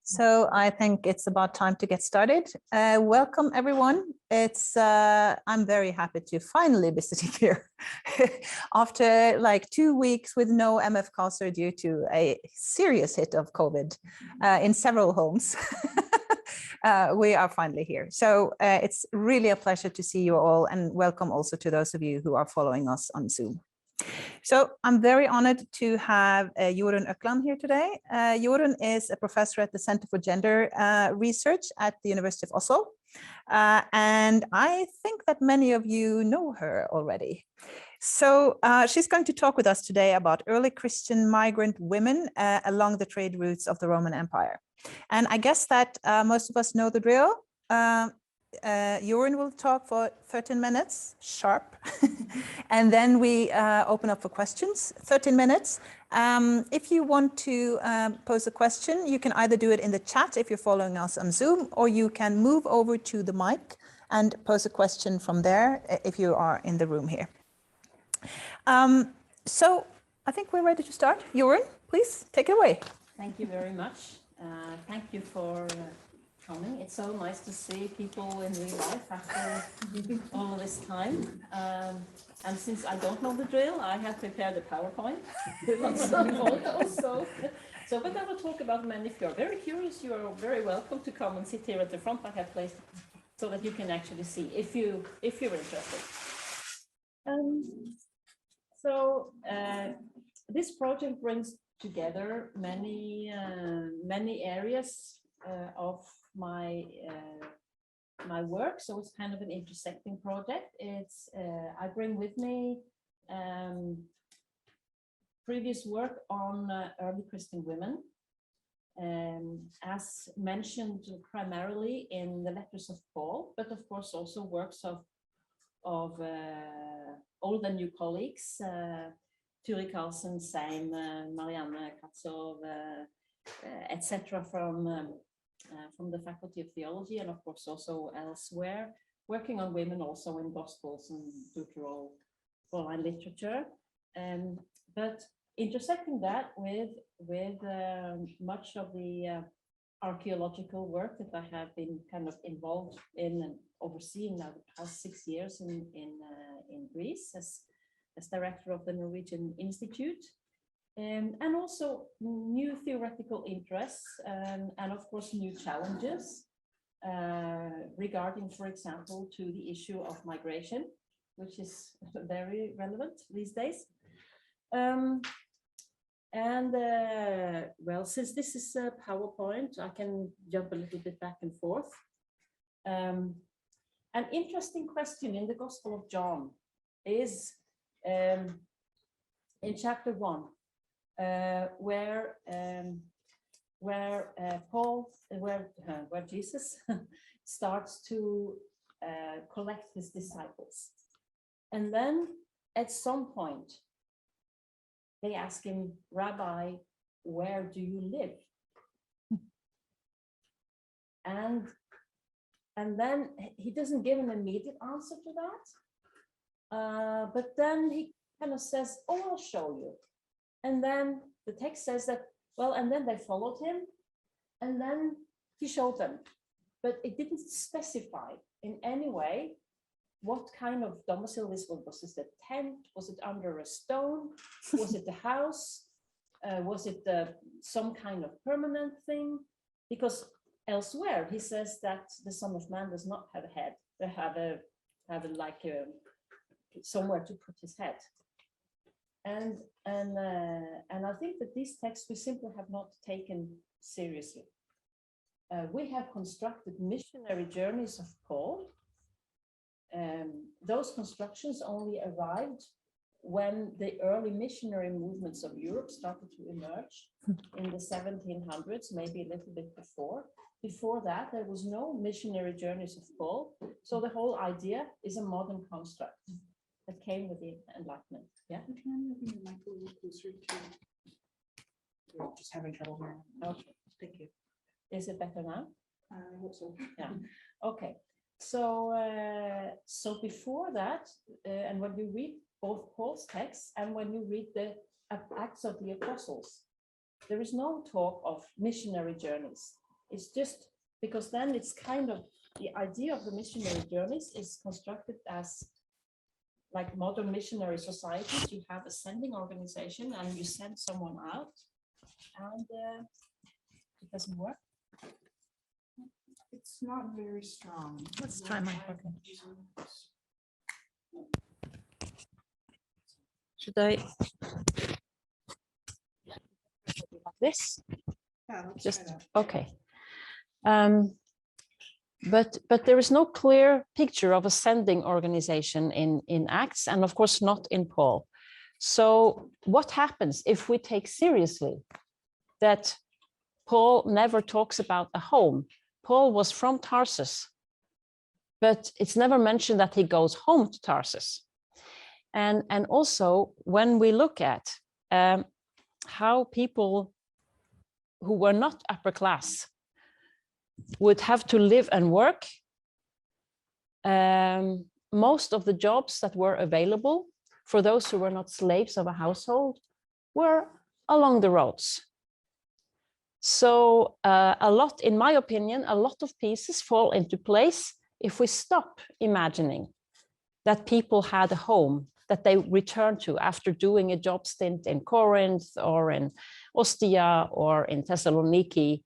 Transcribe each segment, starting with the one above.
So I think it's about time to get started. Welcome everyone. I'm very happy to finally be sitting here after like 2 weeks with no MF CASR due to a serious hit of COVID in several homes. We are finally here. So it's really a pleasure to see you all, and welcome also to those of you who are following us on Zoom. So I'm very honored to have Jorunn Økland here today. Jorunn is a professor at the Center for Gender Research at the University of Oslo. And I think that many of you know her already. So she's going to talk with us today about early Christian migrant women along the trade routes of the Roman Empire. And I guess that most of us know the drill. Jorunn will talk for 13 minutes sharp, and then we open up for questions, 13 minutes. If you want to pose a question, you can either do it in the chat if you're following us on Zoom, or you can move over to the mic and pose a question from there if you are in the room here. So I think we're ready to start. Jorunn, please take it away. Thank you very much. Thank you for coming. It's so nice to see people in real life after all of this time. And since I don't know the drill, I have prepared a PowerPoint with some photos. But I will talk about them, and if you're very curious, you are very welcome to come and sit here at the front. I have placed so that you can actually see if you're interested. This project brings together many areas of my work, so it's kind of an intersecting project. I bring with me previous work on early Christian women, as mentioned primarily in the letters of Paul, but of course also works of old and new colleagues, Turi Carlsen, Seim, Marianne Katzov, etc. from the Faculty of Theology, and of course also elsewhere, working on women also in Gospels and Deuteronomic Pauline literature, but intersecting that with much of the archaeological work that I have been kind of involved in and overseeing now the past 6 years in Greece as director of the Norwegian Institute. And also new theoretical interests and of course new challenges regarding, for example, to the issue of migration, which is very relevant these days. Well, since this is a PowerPoint, I can jump a little bit back and forth. An interesting question in the Gospel of John is in chapter 1. Where Jesus starts to collect his disciples, and then at some point they ask him, "Rabbi, where do you live?" And then he doesn't give an immediate answer to that, but then he kind of says, "Oh, I'll show you." And then the text says that, well, and then they followed him, and then he showed them. But it didn't specify in any way what kind of domicile this was. Was it a tent? Was it under a stone? Was it a house? Was it some kind of permanent thing? Because elsewhere he says that the Son of Man does not have a head. They have somewhere to put his head. And I think that these texts we simply have not taken seriously. We have constructed missionary journeys of Paul. Those constructions only arrived when the early missionary movements of Europe started to emerge in the 1700s, maybe a little bit before. Before that, there was no missionary journeys of Paul. So the whole idea is a modern construct that came with the Enlightenment. Yeah. Can I move the mic a little closer to? We're just having trouble here. Okay. Thank you. Is it better now? I hope so. Yeah. Okay. So before that, and when you read both Paul's texts and when you read the Acts of the Apostles, there is no talk of missionary journeys. It's just because then it's kind of the idea of the missionary journeys is constructed as like modern missionary societies. You have a sending organization and you send someone out, and it doesn't work. It's not very strong. Let's try my pocket. Should I? This? Yeah, let's Just try that. okay. But there is no clear picture of a sending organization in Acts, and of course not in Paul. So what happens if we take seriously that Paul never talks about a home? Paul was from Tarsus, but it's never mentioned that he goes home to Tarsus. And also when we look at how people who were not upper class would have to live and work, most of the jobs that were available for those who were not slaves of a household were along the roads. So a lot, in my opinion, a lot of pieces fall into place if we stop imagining that people had a home that they returned to after doing a job stint in Corinth or in Ostia or in Thessaloniki,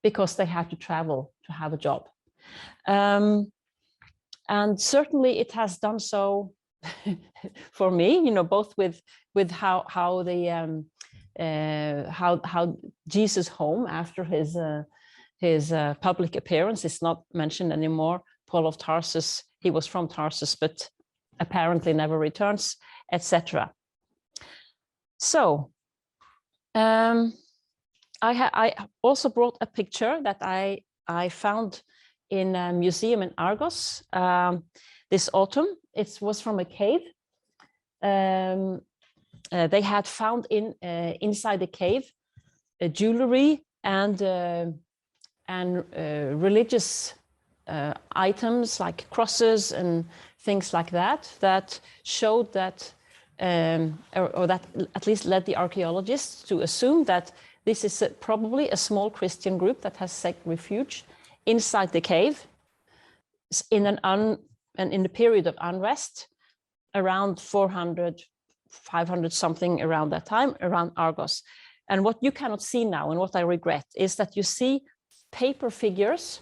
because they had to travel to have a job. And certainly it has done so for me, you know, both with how Jesus' home after his public appearance is not mentioned anymore. Paul of Tarsus, he was from Tarsus, but apparently never returns, etc. So I also brought a picture that I found in a museum in Argos this autumn. It was from a cave. They had found inside the cave jewelry and religious items like crosses and things like that, that showed that, or that at least led the archaeologists to assume that this is probably a small Christian group that has sought refuge inside the cave in the period of unrest around 400, 500 something around that time, around Argos. And what you cannot see now, and what I regret, is that you see paper figures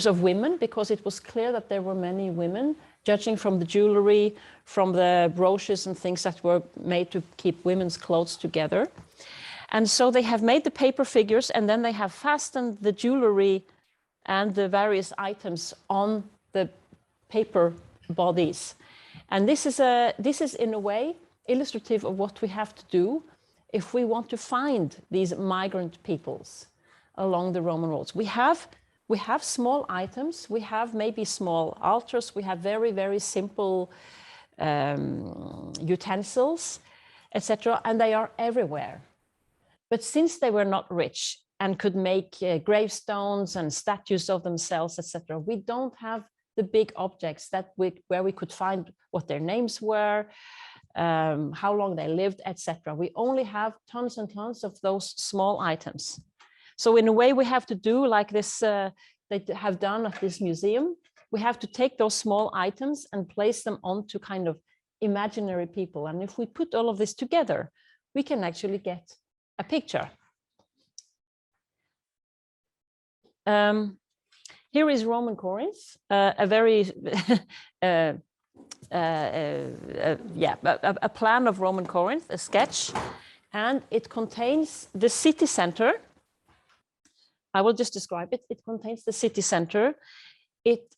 of women, because it was clear that there were many women, judging from the jewelry, from the brooches and things that were made to keep women's clothes together. And so they have made the paper figures, and then they have fastened the jewelry and the various items on the paper bodies. And this is in a way illustrative of what we have to do if we want to find these migrant peoples along the Roman roads. We have small items, we have maybe small altars, we have very, very simple utensils, etc., and they are everywhere. But since they were not rich and could make gravestones and statues of themselves, etc., we don't have the big objects where we could find what their names were, how long they lived, etc. We only have tons and tons of those small items. So in a way, we have to do like this, they have done at this museum. We have to take those small items and place them onto kind of imaginary people. And if we put all of this together, we can actually get a picture. Here is Roman Corinth, a very, a plan of Roman Corinth, a sketch, and it contains the city center. I will just describe it. It contains the city center.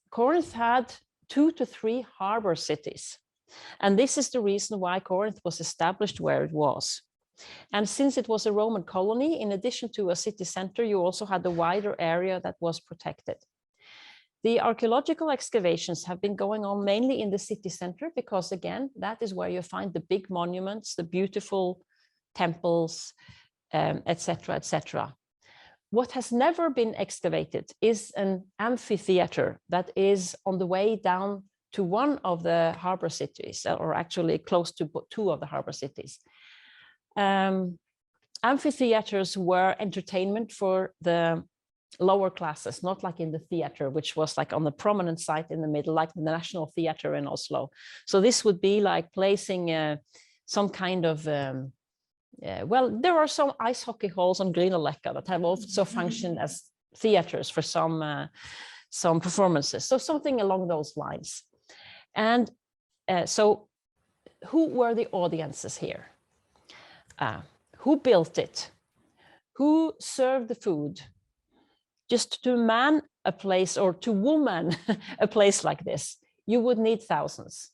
Corinth had 2 to 3 harbor cities. And this is the reason why Corinth was established where it was. And since it was a Roman colony, in addition to a city center, you also had a wider area that was protected. The archaeological excavations have been going on mainly in the city center, because again, that is where you find the big monuments, the beautiful temples, etc., etc. What has never been excavated is an amphitheater that is on the way down to one of the harbor cities, or actually close to 2 of the harbor cities. amphitheaters were entertainment for the lower classes, not like in the theater, which was like on the prominent site in the middle, like the National Theater in Oslo. So this would be like placing some kind of, well, there are some ice hockey halls on Grünerløkka that have also functioned as theaters for some performances. So something along those lines. And so who were the audiences here? Who built it? Who served the food? Just to man a place or to woman a place like this, you would need thousands.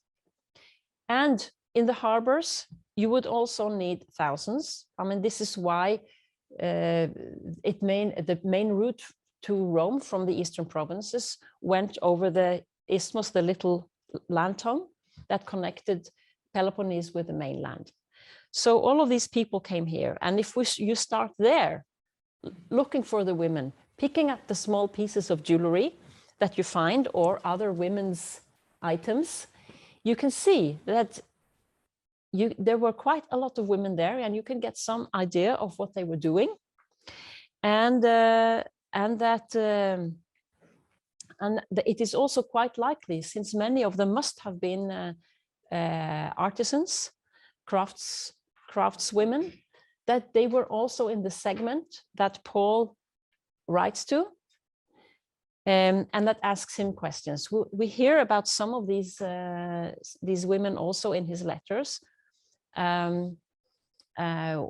And in the harbors, you would also need thousands. I mean, this is why the main route to Rome from the eastern provinces went over the isthmus, the little land tongue that connected Peloponnese with the mainland. So all of these people came here. And if you start there, looking for the women, picking up the small pieces of jewelry that you find or other women's items, you can see that there were quite a lot of women there, and you can get some idea of what they were doing. And it is also quite likely, since many of them must have been artisans, craftswomen, that they were also in the segment that Paul writes to, and that asks him questions. We hear about some of these women also in his letters.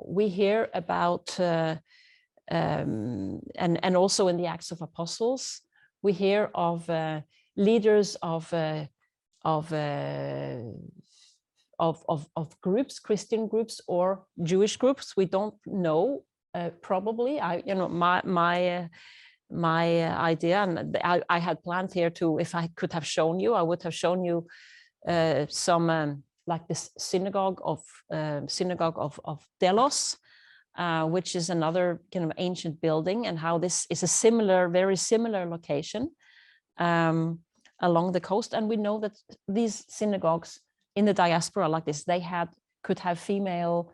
We hear about, and also in the Acts of Apostles, we hear of leaders of groups, Christian groups or Jewish groups. We don't know. Probably, my idea, and I had planned here to, if I could have shown you, I would have shown you some like this synagogue of Delos, which is another kind of ancient building, and how this is a very similar location along the coast. And we know that these synagogues in the diaspora like this, could have female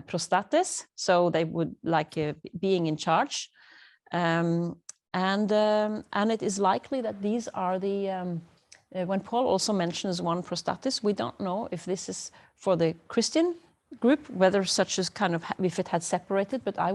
prostates, so they would like being in charge, and it is likely that these are the when Paul also mentions one prostatis, we don't know if this is for the Christian group, whether such as kind of if it had separated, but I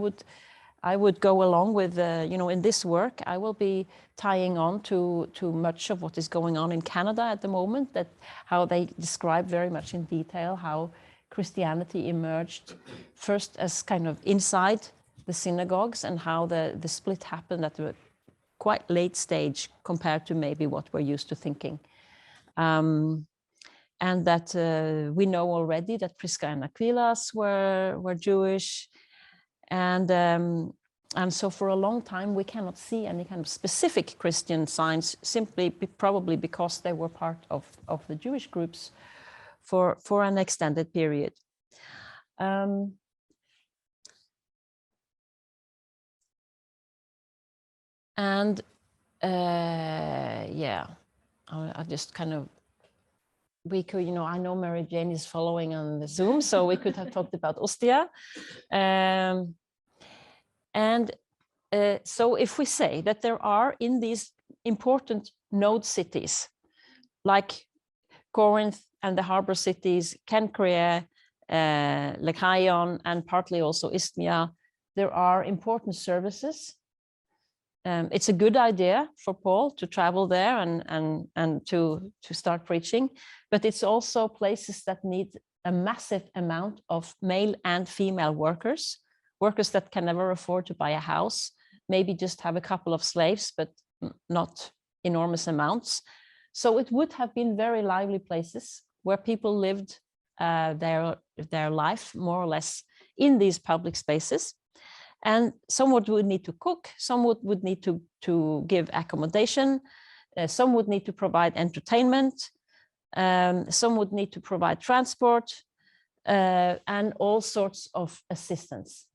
would go along with in this work I will be tying on to much of what is going on in Canada at the moment, that how they describe very much in detail how Christianity emerged first as kind of inside the synagogues, and how the split happened at a quite late stage compared to maybe what we're used to thinking. And that we know already that Prisca and Aquilas were Jewish, and so for a long time we cannot see any kind of specific Christian signs, simply probably because they were part of the Jewish groups for an extended period. Yeah, I just kind of, we could, I know Mary Jane is following on the Zoom, so we could have talked about Ostia. So if we say that there are in these important node cities, like Corinth and the harbor cities, Cenchreae, Lycaon, and partly also Isthmia, there are important services. It's a good idea for Paul to travel there and to start preaching, but it's also places that need a massive amount of male and female workers that can never afford to buy a house, maybe just have a couple of slaves, but not enormous amounts. So it would have been very lively places where people lived their life more or less in these public spaces. And some would need to cook, some would need to give accommodation, some would need to provide entertainment, some would need to provide transport, and all sorts of assistance.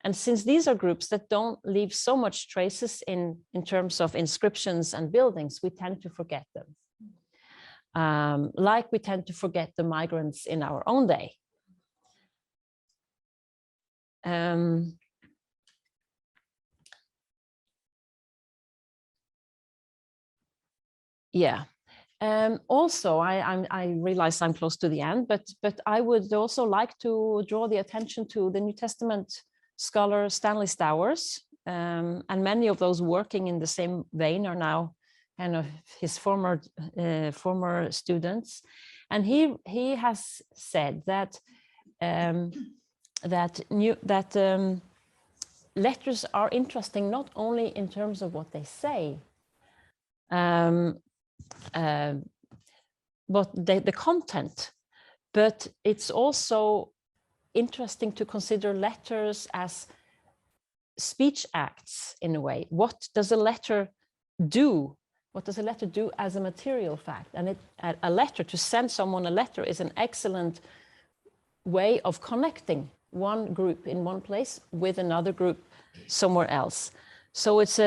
And since these are groups that don't leave so much traces in terms of inscriptions and buildings, we tend to forget them. Like we tend to forget the migrants in our own day. Yeah. Also, I realize I'm close to the end, but I would also like to draw the attention to the New Testament scholar Stanley Stowers, and many of those working in the same vein are now kind of his former students, and he has said that letters are interesting not only in terms of what they say, but the content, but it's also interesting to consider letters as speech acts in a way. What does a letter do? What does a letter do as a material fact? And a letter, to send someone a letter, is an excellent way of connecting one group in one place with another group somewhere else. So it's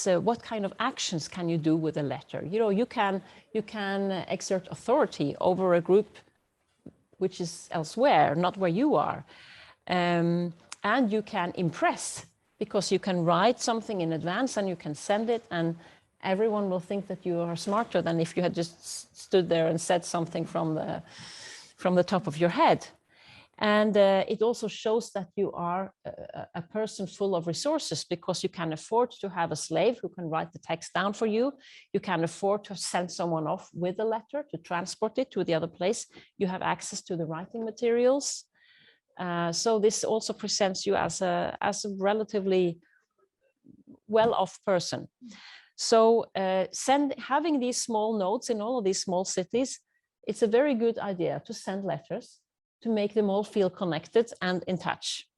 what kind of actions can you do with a letter? You know, you can exert authority over a group which is elsewhere, not where you are, and you can impress, because you can write something in advance and you can send it, and everyone will think that you are smarter than if you had just stood there and said something from the top of your head. And it also shows that you are a person full of resources, because you can afford to have a slave who can write the text down for you. You can afford to send someone off with a letter to transport it to the other place. You have access to the writing materials. So this also presents you as a relatively well-off person. So having these small notes in all of these small cities, it's a very good idea to send letters, to make them all feel connected and in touch.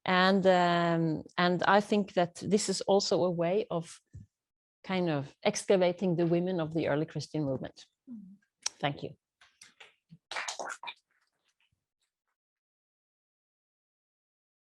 And I think that this is also a way of kind of excavating the women of the early Christian movement. Thank you.